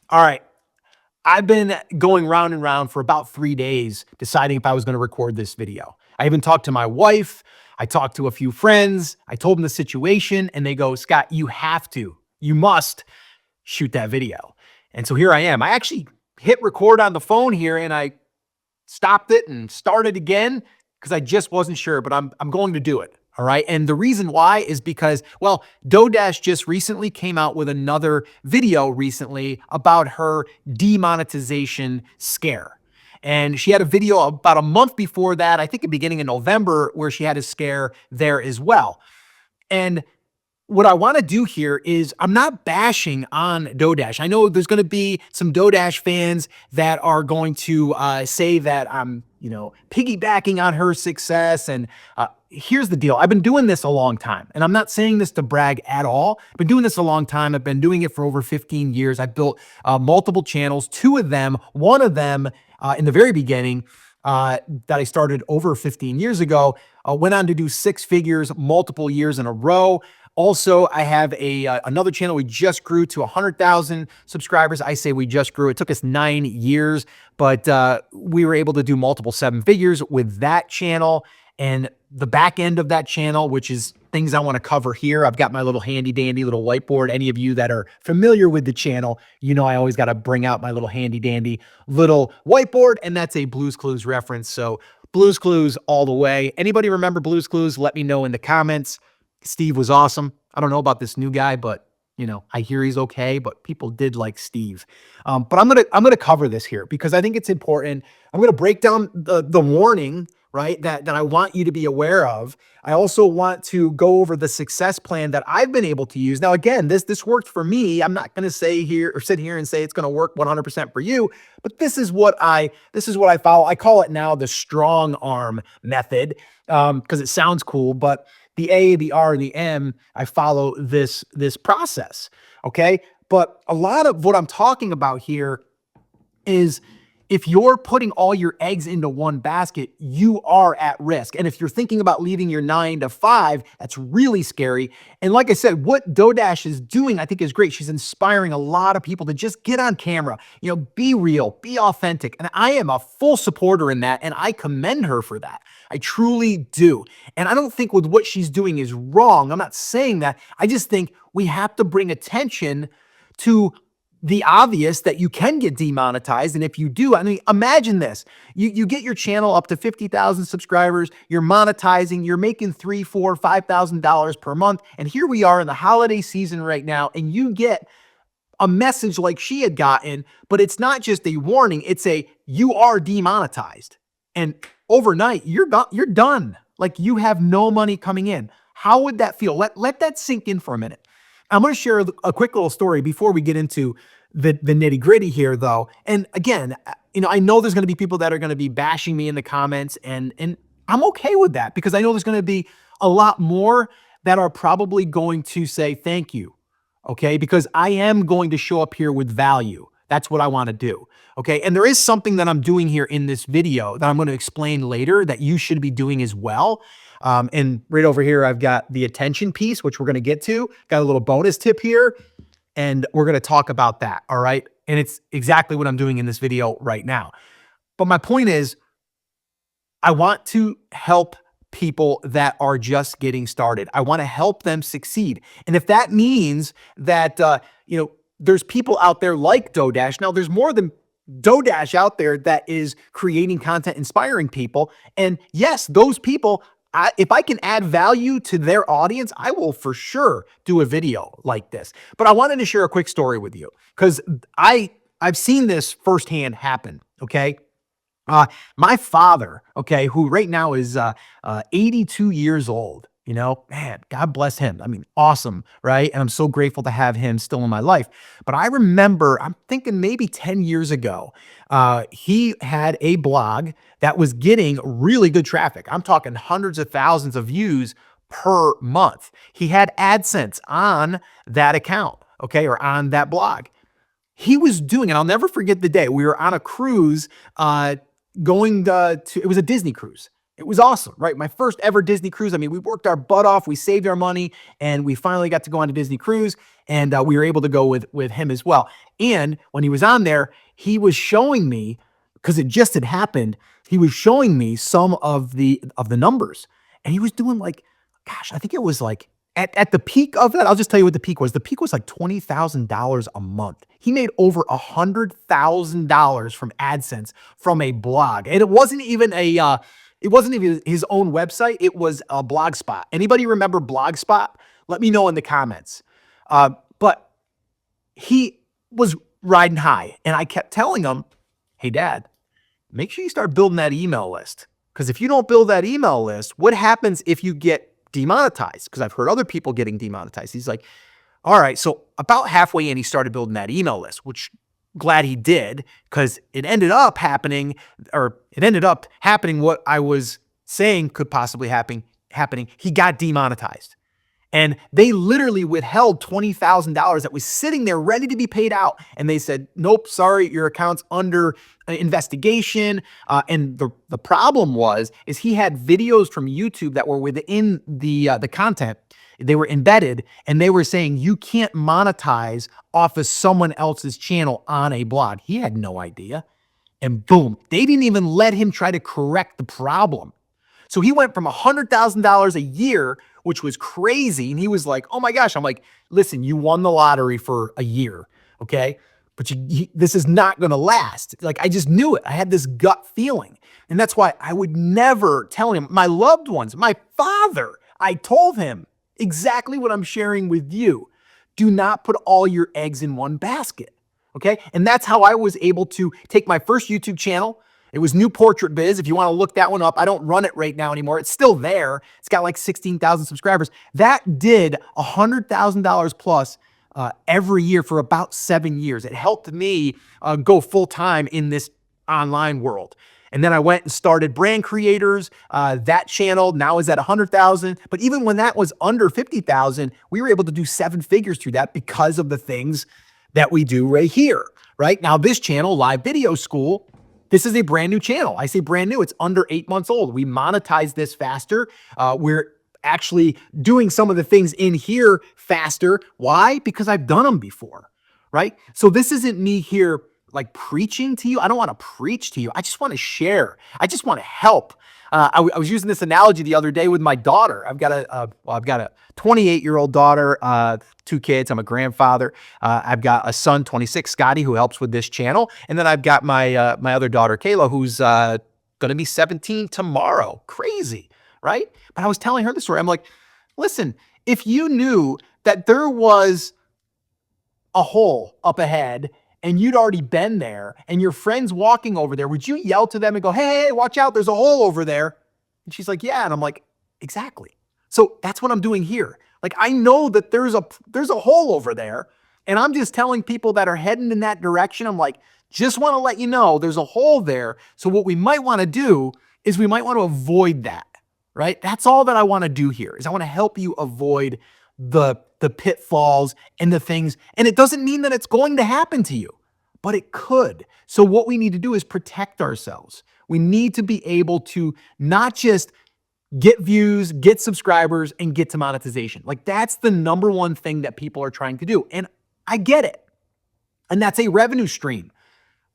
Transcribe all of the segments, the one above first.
All right. I've been going round and round for about 3 days deciding if I was going to record this video. I even talked to my wife. I talked to a few friends. I told them the situation and they go, "Scott, you must shoot that video." And so here I am. I actually hit record on the phone here and I stopped it and started again because I just wasn't sure, but I'm going to do it. All right. And the reason why is because, well, Dodash just recently came out with another video recently about her demonetization scare. And she had a video about a month before that, I think the beginning of November, where she had a scare there as well. And what I want to do here is I'm not bashing on Dodash. I know there's going to be some Dodash fans that are going to say that I'm, piggybacking on her success. And here's the deal. I've been doing this a long time, and I'm not saying this to brag at all. I've been doing this a long time. I've been doing it for over 15 years. I've built multiple channels, one of them in the very beginning, that I started over 15 years ago, went on to do 6 figures multiple years in a row. Also, I have another channel. We just grew to 100,000 subscribers. I say we just grew. It took us 9 years, but we were able to do multiple 7 figures with that channel. And the back end of that channel, which is things I want to cover here. I've got my little handy dandy little whiteboard. Any of you that are familiar with the channel, I always got to bring out my little handy dandy little whiteboard, and that's a Blue's Clues reference. So Blue's Clues all the way. Anybody remember Blue's Clues? Let me know in the comments. Steve was awesome. I don't know about this new guy, but I hear he's okay, but people did like Steve. But I'm gonna cover this here because I think it's important. I'm gonna break down the warning, right, that I want you to be aware of. I also want to go over the success plan that I've been able to use. Now, again, this worked for me. I'm not gonna sit here and say it's gonna work 100% for you, but this is what I follow. I call it now the strong arm method because it sounds cool, but the A, the R, and the M, I follow this process, okay? But a lot of what I'm talking about here is if you're putting all your eggs into one basket, you are at risk. And if you're thinking about leaving your 9 to 5, that's really scary. And like I said, what Dodash is doing, I think is great. She's inspiring a lot of people to just get on camera, be real, be authentic. And I am a full supporter in that, and I commend her for that. I truly do. And I don't think with what she's doing is wrong. I'm not saying that. I just think we have to bring attention to the obvious that you can get demonetized. And if you do, I mean, imagine this. You get your channel up to 50,000 subscribers, you're monetizing, you're making $3,000, $4,000, $5,000 per month. And here we are in the holiday season right now, and you get a message like she had gotten, but it's not just a warning, it's you are demonetized. And overnight, you're done. Like, you have no money coming in. How would that feel? Let that sink in for a minute. I'm going to share a quick little story before we get into the nitty gritty here, though. And again, I know there's going to be people that are going to be bashing me in the comments, and I'm okay with that because I know there's going to be a lot more that are probably going to say thank you, okay? Because I am going to show up here with value. That's what I want to do, okay? And there is something that I'm doing here in this video that I'm going to explain later that you should be doing as well. And right over here, I've got the attention piece, which we're going to get to. Got a little bonus tip here, and we're going to talk about that, all right? And it's exactly what I'm doing in this video right now. But my point is, I want to help people that are just getting started. I want to help them succeed. And if that means that, there's people out there like Dodash. Now, there's more than Dodash out there that is creating content, inspiring people. And yes, those people, if I can add value to their audience, I will for sure do a video like this. But I wanted to share a quick story with you because I've seen this firsthand happen, okay? My father, okay, who right now is 82 years old, man, God bless him. I mean, awesome, right? And I'm so grateful to have him still in my life. But I remember, I'm thinking maybe 10 years ago, he had a blog that was getting really good traffic. I'm talking hundreds of thousands of views per month. He had Adsense on that account, okay, or on that blog. He was doing, and I'll never forget the day, we were on a cruise, it was a Disney cruise. It was awesome, right? My first ever Disney cruise. I mean, we worked our butt off, we saved our money, and we finally got to go on a Disney cruise, and we were able to go with him as well. And when he was on there, he was showing me, because it just had happened, he was showing me some of the numbers, and he was doing like, gosh, I think it was like at the peak of that. I'll just tell you what the peak was. The peak was like $20,000 a month. He made over $100,000 from AdSense from a blog, and it wasn't even his own website. It was a Blogspot. Anybody remember Blogspot? Let me know in the comments. But he was riding high, and I kept telling him, hey, Dad, make sure you start building that email list. Because if you don't build that email list, what happens if you get demonetized? Because I've heard other people getting demonetized. He's like, all right. So about halfway in, he started building that email list, which glad he did, because it ended up happening what I was saying could possibly happening. He got demonetized. And they literally withheld $20,000 that was sitting there ready to be paid out. And they said, nope, sorry, your account's under investigation. And the problem is he had videos from YouTube that were within the content. They were embedded, and they were saying you can't monetize off of someone else's channel on a blog. He had no idea. And boom, they didn't even let him try to correct the problem. So he went from $100,000 a year, which was crazy. And he was like, oh my gosh. I'm like, listen, you won the lottery for a year. Okay. But this is not going to last. Like, I just knew it. I had this gut feeling. And that's why I would never tell him, my loved ones, my father, I told him exactly what I'm sharing with you. Do not put all your eggs in one basket. Okay. And that's how I was able to take my first YouTube channel. It was New Portrait Biz. If you want to look that one up, I don't run it right now anymore. It's still there. It's got like 16,000 subscribers. That did $100,000 plus every year for about 7 years. It helped me go full time in this online world. And then I went and started Brand Creators. That channel now is at 100,000. But even when that was under 50,000, we were able to do 7 figures through that because of the things that we do right here. Right now, this channel, Live Video School, this is a brand new channel. I say brand new. It's under 8 months old. We monetize this faster. We're actually doing some of the things in here faster. Why? Because I've done them before, right? So this isn't me here like preaching to you. I don't want to preach to you. I just want to share. I just want to help. I was using this analogy the other day with my daughter. I've got a 28-year-old daughter, 2 kids. I'm a grandfather. I've got a son, 26, Scotty, who helps with this channel. And then I've got my other daughter, Kayla, who's going to be 17 tomorrow. Crazy, right? But I was telling her the story. I'm like, listen, if you knew that there was a hole up ahead and you'd already been there and your friend's walking over there, would you yell to them and go, hey, watch out, there's a hole over there? And she's like, yeah. And I'm like, exactly. So that's what I'm doing here. Like, I know that there's a hole over there, and I'm just telling people that are heading in that direction, I'm like, just want to let you know there's a hole there. So what we might want to do is we might want to avoid that, right? That's all that I want to do here is I want to help you avoid the pitfalls and the things. And it doesn't mean that it's going to happen to you, but it could. So what we need to do is protect ourselves. We need to be able to not just get views, get subscribers, and get to monetization. Like, that's the number one thing that people are trying to do. And I get it. And that's a revenue stream.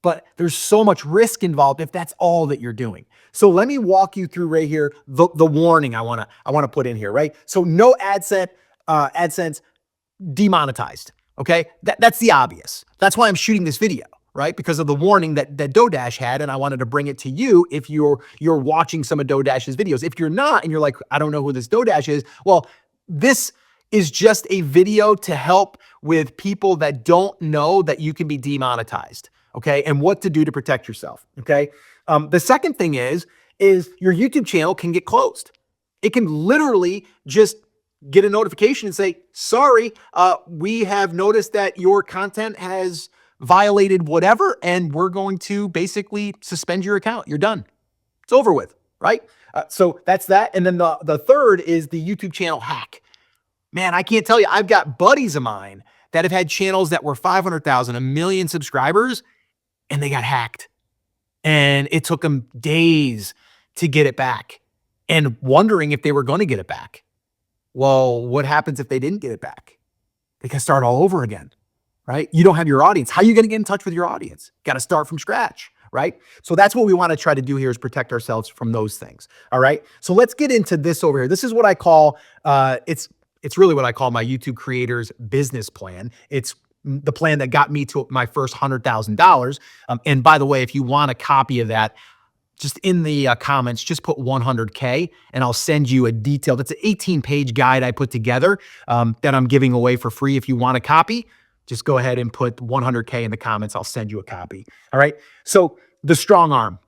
But there's so much risk involved if that's all that you're doing. So let me walk you through right here the warning I want to put in here, right? So no AdSense demonetized. Okay, that's the obvious. That's why I'm shooting this video, right? Because of the warning that DoorDash had, and I wanted to bring it to you if you're watching some of DoorDash's videos. If you're not, and you're like, I don't know who this DoorDash is, well, this is just a video to help with people that don't know that you can be demonetized, okay, and what to do to protect yourself, okay? The second thing is your YouTube channel can get closed. It can literally just get a notification and say, sorry, we have noticed that your content has violated whatever, and we're going to basically suspend your account. You're done. It's over with, right? So that's that. And then the third is the YouTube channel hack. Man, I can't tell you, I've got buddies of mine that have had channels that were 500,000, 1 million subscribers, and they got hacked. And it took them days to get it back. and wondering if they were going to get it back. Well, what happens if they didn't get it back? They can start all over again, right? You don't have your audience. How are you going to get in touch with your audience? Got to start from scratch, right? So that's what we want to try to do here, is protect ourselves from those things. All right. So let's get into this over here. This is what I call, it's really what I call my YouTube creators business plan. It's the plan that got me to my first $100,000. And by the way, if you want a copy of that, just in the comments, just put 100K and I'll send you a detailed, it's an 18-page guide I put together that I'm giving away for free. If you want a copy, just go ahead and put 100K in the comments. I'll send you a copy. All right. So the strong arm.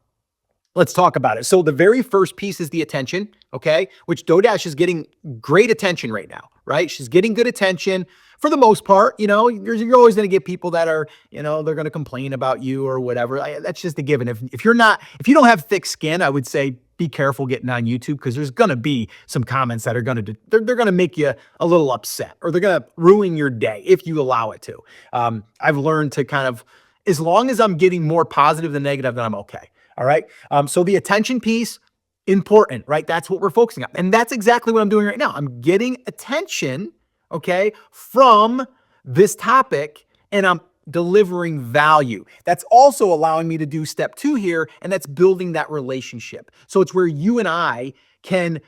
Let's talk about it. So the very first piece is the attention, okay? Which DoorDash is getting great attention right now, right? She's getting good attention for the most part. You know, you're always going to get people that are, you know, they're going to complain about you or whatever. That's just a given. If you don't have thick skin, I would say be careful getting on YouTube, because there's going to be some comments that are going to, they're going to make you a little upset, or they're going to ruin your day if you allow it to. I've learned to kind of, as long as I'm getting more positive than negative, then I'm okay. All right. So the attention piece, important, right? That's what we're focusing on. And that's exactly what I'm doing right now. I'm getting attention, okay, from this topic, and I'm delivering value. That's also allowing me to do step 2 here, and that's building that relationship. So it's where you and I can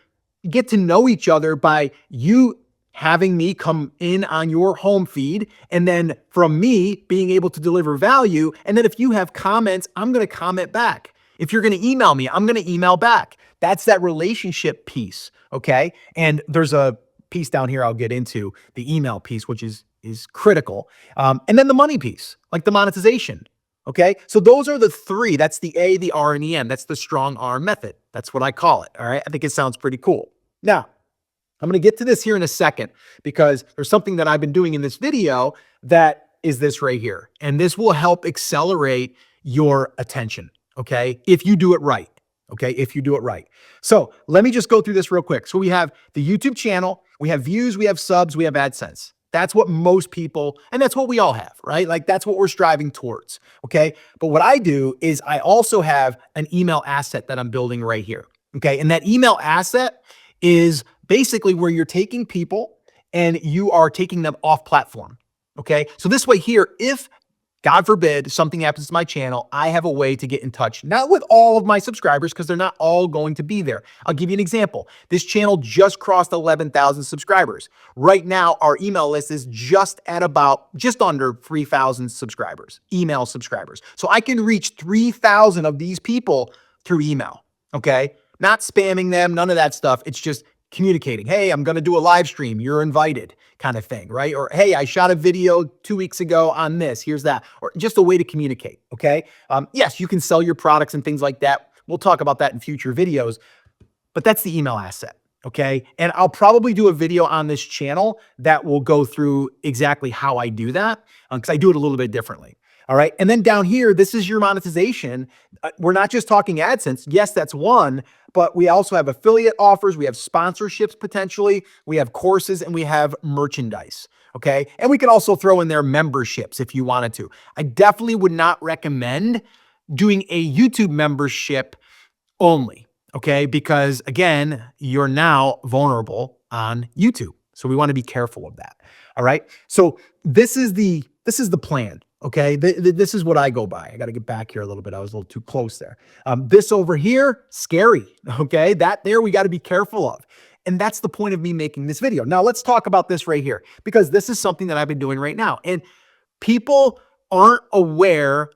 get to know each other by you having me come in on your home feed, and then from me being able to deliver value. And then if you have comments, I'm going to comment back. If you're going to email me, I'm going to email back. That's that relationship piece, okay? And there's a piece down here I'll get into, the email piece, which is critical. And then the money piece, like the monetization, okay? So those are the 3. That's the A, the R, and the M. That's the strong arm method. That's what I call it, all right? I think it sounds pretty cool. Now, I'm going to get to this here in a second, because there's something that I've been doing in this video that is this right here. And this will help accelerate your attention, okay? If you do it right, okay? If you do it right. So let me just go through this real quick. So we have the YouTube channel, we have views, we have subs, we have AdSense. That's what most people, and that's what we all have, right? Like that's what we're striving towards, okay? But what I do is I also have an email asset that I'm building right here, okay? And that email asset is basically where you're taking people and you are taking them off platform. Okay. So this way here, if God forbid something happens to my channel, I have a way to get in touch, not with all of my subscribers, because they're not all going to be there. I'll give you an example. This channel just crossed 11,000 subscribers. Right now, our email list is just under 3,000 subscribers, email subscribers. So I can reach 3,000 of these people through email. Okay. Not spamming them, none of that stuff. It's just communicating. Hey, I'm going to do a live stream. You're invited, kind of thing, right? Or, hey, I shot a video 2 weeks ago on this. Here's that. Or just a way to communicate. Okay. Yes, you can sell your products and things like that. We'll talk about that in future videos, but that's the email asset. Okay. And I'll probably do a video on this channel that will go through exactly how I do that, because I do it a little bit differently. All right. And then down here, this is your monetization. We're not just talking AdSense. Yes, that's one, but we also have affiliate offers. We have sponsorships potentially. We have courses, and we have merchandise. Okay. And we can also throw in there memberships if you wanted to. I definitely would not recommend doing a YouTube membership only. Okay. Because again, you're now vulnerable on YouTube. So we want to be careful of that. All right. So this is the plan. Okay, this is what I go by. I got to get back here a little bit. I was a little too close there. This over here, scary. Okay, that there we got to be careful of. And that's the point of me making this video. Now let's talk about this right here, because this is something that I've been doing right now. And people aren't aware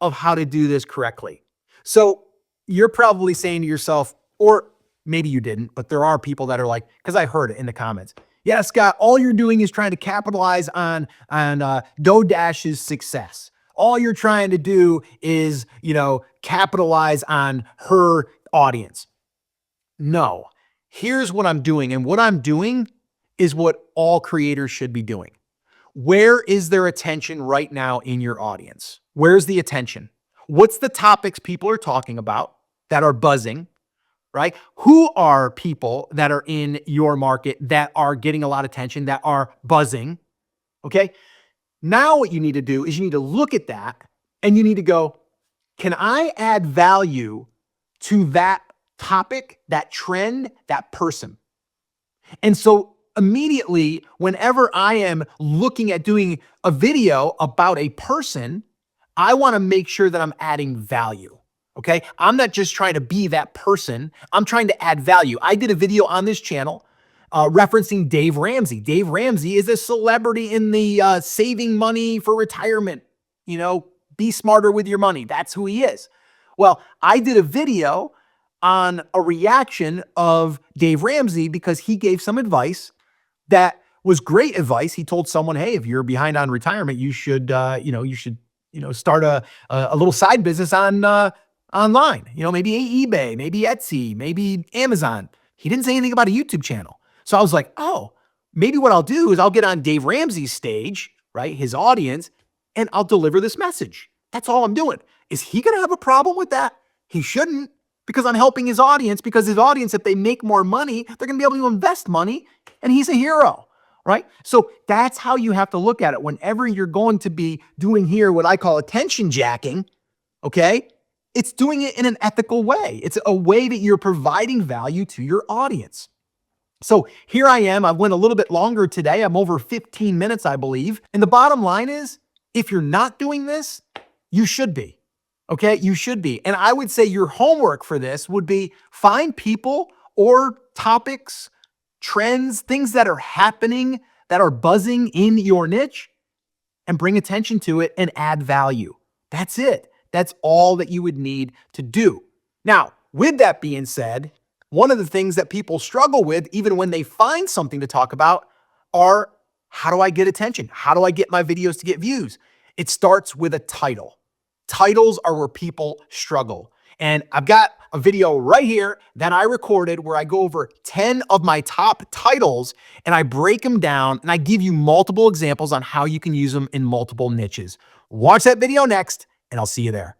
of how to do this correctly. So you're probably saying to yourself, or maybe you didn't, but there are people that are like, because I heard it in the comments. Yeah, Scott, all you're doing is trying to capitalize on DoorDash's success. All you're trying to do is, capitalize on her audience. No, here's what I'm doing. And what I'm doing is what all creators should be doing. Where is their attention right now in your audience? Where's the attention? What's the topics people are talking about that are buzzing? Right? Who are people that are in your market that are getting a lot of attention, that are buzzing? Okay. Now what you need to do is you need to look at that and you need to go, can I add value to that topic, that trend, that person. And so immediately, whenever I am looking at doing a video about a person, I want to make sure that I'm adding value. Okay. I'm not just trying to be that person. I'm trying to add value. I did a video on this channel referencing Dave Ramsey. Dave Ramsey is a celebrity in the saving money for retirement. Be smarter with your money. That's who he is. Well, I did a video on a reaction of Dave Ramsey because he gave some advice that was great advice. He told someone, "Hey, if you're behind on retirement, you should, start a little side business on online. Maybe eBay, maybe Etsy, maybe Amazon." He didn't say anything about a YouTube channel. So I was like, "Oh, maybe what I'll do is I'll get on Dave Ramsey's stage, right, his audience, and I'll deliver this message. That's all I'm doing." Is he going to have a problem with that? He shouldn't, because I'm helping his audience, because his audience, if they make more money, they're going to be able to invest money, and he's a hero, right? So that's how you have to look at it. Whenever you're going to be doing here what I call attention jacking, okay, it's doing it in an ethical way. It's a way that you're providing value to your audience. So here I am. I went a little bit longer today. I'm over 15 minutes, I believe. And the bottom line is, if you're not doing this, you should be. Okay, you should be. And I would say your homework for this would be find people or topics, trends, things that are happening, that are buzzing in your niche, and bring attention to it and add value. That's it. That's all that you would need to do. Now, with that being said, one of the things that people struggle with, even when they find something to talk about, are how do I get attention? How do I get my videos to get views? It starts with a title. Titles are where people struggle. And I've got a video right here that I recorded where I go over 10 of my top titles and I break them down and I give you multiple examples on how you can use them in multiple niches. Watch that video next and I'll see you there.